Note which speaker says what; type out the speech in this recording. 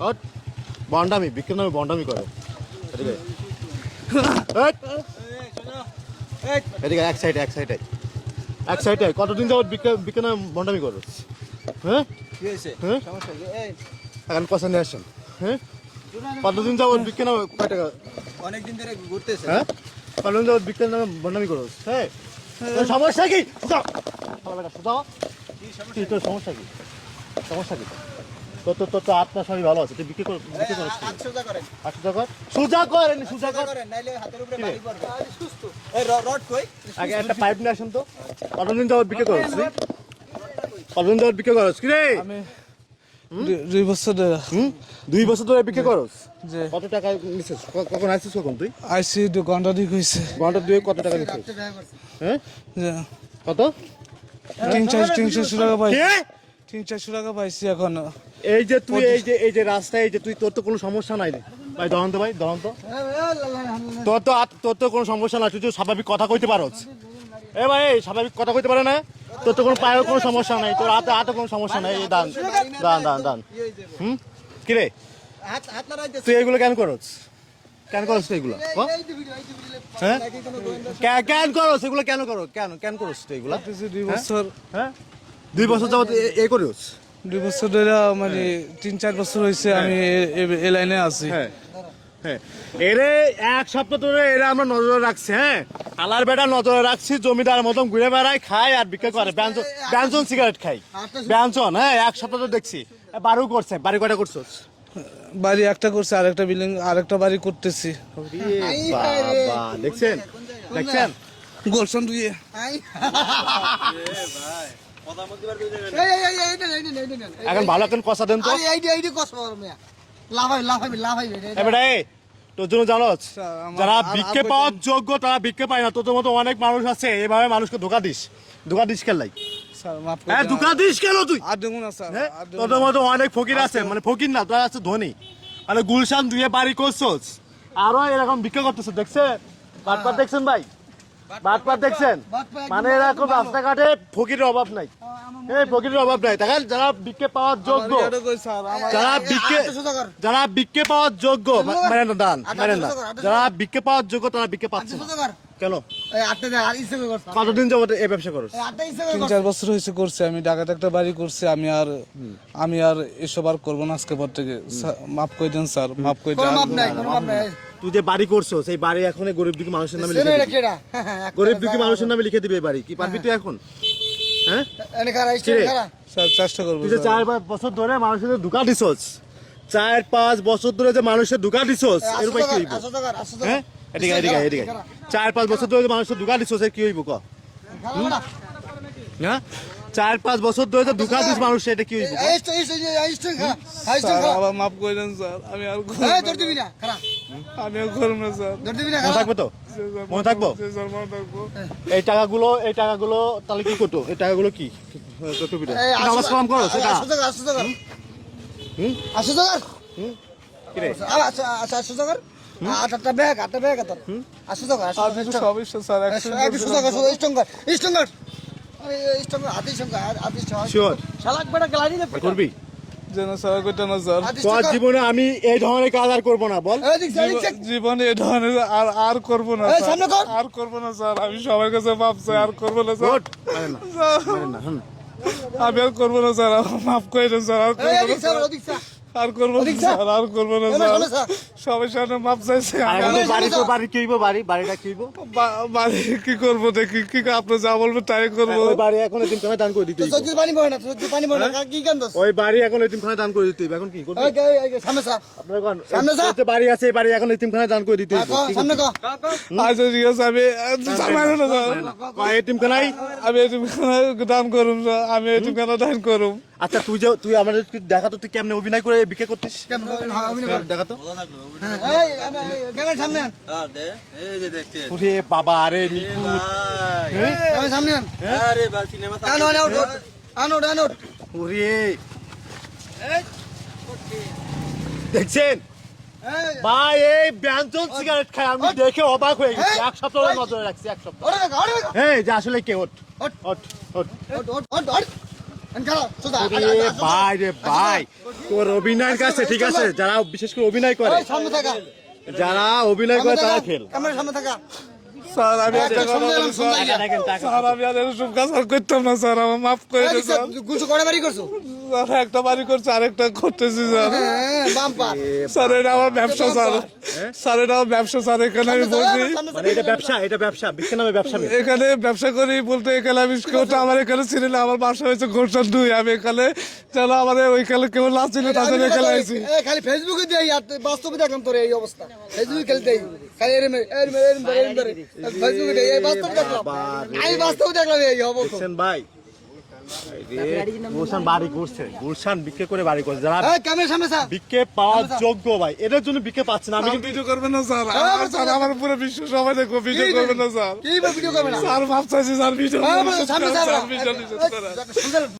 Speaker 1: Hot বন্ডামি বিক্রি নামে বন্ডামি করে এদিকে এদিকে এক সাইডে কতদিন যাবত বিক্রি নামে বন্ডামি করো হ্যাঁ হ্যাঁ এখন পয়সা নিয়ে আসেন হ্যাঁ কতদিন যাবত বিক্রি নামে কয় টাকা
Speaker 2: অনেকদিন ধরে ঘুরতেছে
Speaker 1: হ্যাঁ কতদিন যাবত বিক্রি নামে বন্ডামি করো হ্যাঁ সমস্যা কি তোর সমস্যা কি তোর তো আপনার সবই ভালো আছে তুই বিক্রি কর
Speaker 2: 800 টাকা করেন
Speaker 1: 800 টাকা সোজা
Speaker 2: করেন নাইলে হাতের উপরে বাড়ি পড়বে সুস্থ এই রড কই
Speaker 1: আগে একটা পাইপ নিয়ে আসেন তো কতদিন যাবত বিক্রি করছ কি রে
Speaker 3: আমি 2 বছর ধরে
Speaker 1: 2 বছর ধরে বিক্রি করছ
Speaker 3: যে
Speaker 1: কত টাকা নিছিস কখন আসছিস কখন তুই
Speaker 3: আইসি ঘন্টা দিক হইছে
Speaker 1: ঘন্টা দুই কত টাকা নিছিস হ্যাঁ
Speaker 3: যে
Speaker 1: কত
Speaker 3: 300 টাকা পাই
Speaker 1: কে
Speaker 3: 300 টাকা পাইছি এখন
Speaker 1: এই যে তুই এই যে রাস্তায় এই যে তুই তোর তো কোনো সমস্যা নাই রে ভাই দহন্ত তোর তো কোনো সমস্যা নাই তুই তো স্বাভাবিক কথা কইতে পারছ এ ভাই স্বাভাবিক কথা কইতে পারে না তোর তো কোনো পায়ের কোনো সমস্যা নাই তোর হাতে কোনো সমস্যা নাই এই দান কি রে
Speaker 2: হাত লড়াইতে
Speaker 1: তুই এগুলো কেন করছ তুই এগুলো হ্যাঁ কেন করছ এগুলো কেন করছ তুই এগুলো
Speaker 3: 2 বছর
Speaker 1: হ্যাঁ 2 বছর যাবত এই করিস
Speaker 3: 2 বছর ধরে মানে 3-4 বছর হইছে আমি এই লাইনে আছি
Speaker 1: হ্যাঁ হ্যাঁ এরে এক সপ্তাহ ধরে এরা আমরা নজরে রাখছি হ্যাঁ আলার বেটা নজরে রাখছি জমিদার মতন ঘুরে বেড়ায় খায় আর বিক্রি করে ব্যঞ্জন সিগারেট খাই ব্যঞ্জন হ্যাঁ এক সপ্তাহ ধরে দেখছি বাড়িও করছে বাড়ি কয়টা করছস
Speaker 3: বাড়ি একটা করছে আরেকটা বিল্ডিং আরেকটা বাড়ি করতেছি
Speaker 1: বাবা দেখছেন
Speaker 3: গোলশন দুইয়ে
Speaker 1: এখন ভালো এখন কষা দেন তো তোর জন্য জানোস যারা ভিক্ষে পাওয়ার যোগ্য তারা ভিক্ষে পায় না তোর মতো অনেক মানুষ আছে এভাবে মানুষকে ধোকা দিস খেলাই
Speaker 3: স্যার মাফ করে
Speaker 1: হ্যাঁ ধোকা দিস কেন তুই
Speaker 3: আর দেখুন না স্যার
Speaker 1: তোর মতো অনেক ফকির আছে মানে ফকির না তোরা আছে ধনী মানে গুলশান দুয়ে বাড়ি করছোস আরো এরকম ভিক্ষা করতেছ দেখছেন বাটপার দেখছেন ভাই বাটপার দেখছেন মানে এরকম রাস্তাঘাটে ফকিরের অভাব নাই দেখেন যারা ভিক্ষে পাওয়ার যোগ্য যারা ভিক্ষে পাওয়ার যোগ্য মেরেন না যারা ভিক্ষে পাওয়ার যোগ্য তারা ভিক্ষে পাচ্ছে কেন কতদিন যাবত এই ব্যবসা করো
Speaker 3: 3-4 বছর হয়েছে করছে আমি ঢাকাতে একটা বাড়ি করছি আমি আর এসব আর করবো না আজকে পর থেকে মাফ করে দেন স্যার মাফ করে দেন
Speaker 1: তুই যে বাড়ি করছো সেই বাড়ি এখন গরিব দুঃখী মানুষের নামে লিখে দিবি গরিব দুঃখী মানুষের নামে লিখে দিবে বাড়ি কি পারবি তুই এখন হ্যাঁ
Speaker 3: স্যার চেষ্টা করবো
Speaker 1: তুই যে 4-5 বছর ধরে মানুষের ধোঁকা দিছস 4-5 বছর ধরে যে মানুষের ধোঁকা দিছস এর উপর কি হইব হ্যাঁ এদিকে 4-5 বছর ধরে মানুষের ধোঁকা দিছস এর কি হইব ক হ্যাঁ 4-5 বছর ধরে যে ধোঁকা দিছ মানুষ এটা কি হইব
Speaker 3: আবার মাফ করে দেন স্যার আমি আর করব না স্যার
Speaker 1: মনে থাকবে তো মনে থাকবো এই টাকাগুলো তাহলে কি করতো এই টাকাগুলো কি নামাজ কালাম করো সেটা করবি জীবনে আমি এই ধরনের কাজ আর করবো না বল
Speaker 3: জীবনে এই ধরনের আর করবো না আর করবো না স্যার আমি সবার কাছে মাপ চাই আর করবো না স্যার আমি আর করবো না স্যার মাফ করে দেন স্যার আর করবো না স্যার সবার সামনে মাপ চাইছে
Speaker 1: বাড়ি কি হইব বাড়িটা কি হইব
Speaker 3: বাড়ি কি করবো দেখি কি আপনি যা বলবেন তাই করবো
Speaker 1: বাড়ি এখন এতিমখানায় দান করে দিতে ওই বাড়ি এখন এতিমখানায় দান করে দিতে এখন কি করবে আপনার বাড়ি আছে বাড়ি এখন এতিমখানায় দান করে দিতে
Speaker 3: আচ্ছা ঠিক আছে আমি
Speaker 1: এতিমখানায়
Speaker 3: দান করুম আমি এতিমখানা দান করুম
Speaker 1: আচ্ছা তুই আমাদের দেখাতো তুই কেমনে অভিনয় করে বিক্রি করতিস দেখাতো বাবা আরে দেখছেন ভাই এই ব্যঞ্জন সিগারেট খায় আমি দেখে অবাক হয়ে গেছি এক সপ্তাহ নজরে রাখছি এক সপ্তাহ এই যে আসলে কে ওঠ এ ভাই রে ভাই, তোর অভিনয়ের কাছে ঠিক আছে, যারা বিশেষ করে অভিনয় করে,
Speaker 2: সামনে থাকা
Speaker 1: যারা অভিনয় করে তারা খেল।
Speaker 2: ক্যামেরার সামনে থাকা
Speaker 3: স্যার আমি একটা কথা
Speaker 2: সমঝে
Speaker 3: বলি,
Speaker 2: এলাম, সমঝে
Speaker 3: স্যার।
Speaker 2: গেলাম।
Speaker 3: স্যার আমি আর এরকম কাজ আর করতাম না স্যার, আমার মাফ করে দিন স্যার।
Speaker 2: গুলশু কড়া বাড়ি করছো
Speaker 3: স্যার একটা বাড়ি করছে, আরেকটা করতেছি স্যার।
Speaker 2: হ্যাঁ বাম্পার
Speaker 3: স্যার এটা আমার ব্যবসা স্যার, স্যার এটা আমার ব্যবসা স্যার, এখানে আমি বসি,
Speaker 1: মানে এটা ব্যবসা, এটা ব্যবসা, বিক্রি নামে ব্যবসা নেই।
Speaker 3: এখানে ব্যবসা করি বলতে এখানে আমি কেউটা আমার এখানে ছিল না, আমার বাসা হয়েছে গোলশান 2, আমি এখানে যেন আমার ওইখানে কেউ না ছিল তাদের এখানে আইছি।
Speaker 2: খালি ফেসবুকে দেই আর বাস্তবে দেখলাম তোর এই অবস্থা ফেসবুকে খালি দেই খালি এরম ফেসবুকে দেই এই বাস্তবে দেখলাম আমি বাস্তবে দেখলাম এই অবস্থা
Speaker 1: দেখছেন ভাই, গুলশান বাড়ি করছে, গুলশান বিক্রি করে বাড়ি করছে, যারা
Speaker 2: এই ক্যামেরার সামনে স্যার
Speaker 1: বিক্রি পাওয়ার যোগ্য ভাই, এদের জন্য বিক্রি পাচ্ছে না। আমি
Speaker 3: আমি
Speaker 1: কিন্তু
Speaker 3: ভিডিও করবেন না স্যার, স্যার আমার পুরো বিশ্ব সবাই দেখো, ভিডিও করবেন না স্যার।
Speaker 2: কি ভিডিও করবে না
Speaker 3: স্যার মাফ চাইছি স্যার, ভিডিও
Speaker 2: সামনে
Speaker 3: স্যার, ভিডিও নিষেধ করা।
Speaker 2: স্যার